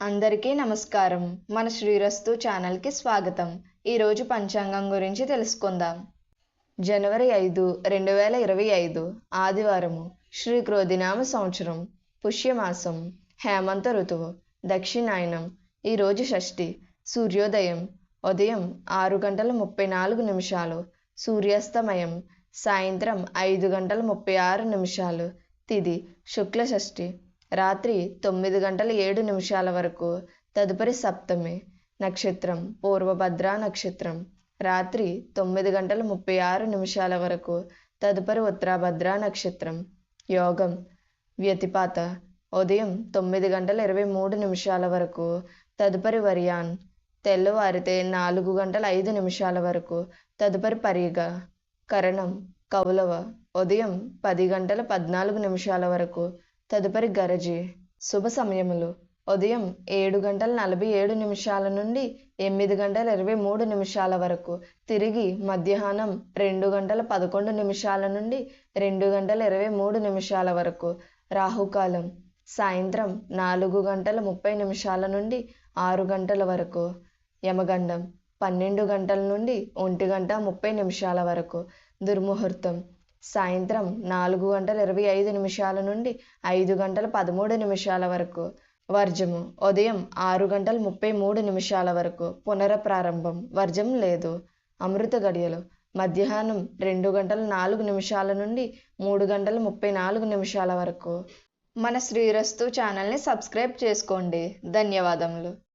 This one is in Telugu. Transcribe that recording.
అందరికీ నమస్కారం. మన శ్రీరస్తు ఛానల్కి స్వాగతం. ఈరోజు పంచాంగం గురించి తెలుసుకుందాం. జనవరి 5, 2025 ఆదివారము. శ్రీ క్రోధినామ సంవత్సరం, పుష్యమాసం, హేమంత ఋతువు, దక్షిణాయనం. ఈరోజు షష్ఠి. సూర్యోదయం ఉదయం 6:34, సూర్యాస్తమయం సాయంత్రం 5:36. తిథి శుక్ల షష్ఠి. రాత్రి 9:07 వరకు. తదుపరి సప్తమి. నక్షత్రం పూర్వభద్ర నక్షత్రం. రాత్రి 9:36 వరకు. తదుపరి ఉత్తరాభద్ర నక్షత్రం. యోగం వ్యతిపాత ఉదయం 9:23 వరకు. తదుపరి వర్యాన్ తెల్లవారితే 4:05 వరకు. తదుపరి పరిగ. కరణం కౌలవ ఉదయం 10:14 వరకు. తదుపరి గరజి. శుభ సమయములు ఉదయం 7:47 నుండి 8:23 వరకు. తిరిగి మధ్యాహ్నం 2:11 నుండి 2:23 వరకు. రాహుకాలం సాయంత్రం 4:30 నుండి 6 గంటల వరకు. యమగండం 12 గంటల నుండి 1:30 వరకు. దుర్ముహూర్తం సాయంత్రం 4:25 నుండి 5:13 వరకు. వర్జము ఉదయం 6:33 వరకు. పునఃప్రారంభం. వర్జం లేదు. అమృత గడియలు మధ్యాహ్నం 2:04 నుండి 3:34 వరకు. మన శ్రీరస్తు ఛానల్ని సబ్స్క్రైబ్ చేసుకోండి. ధన్యవాదములు.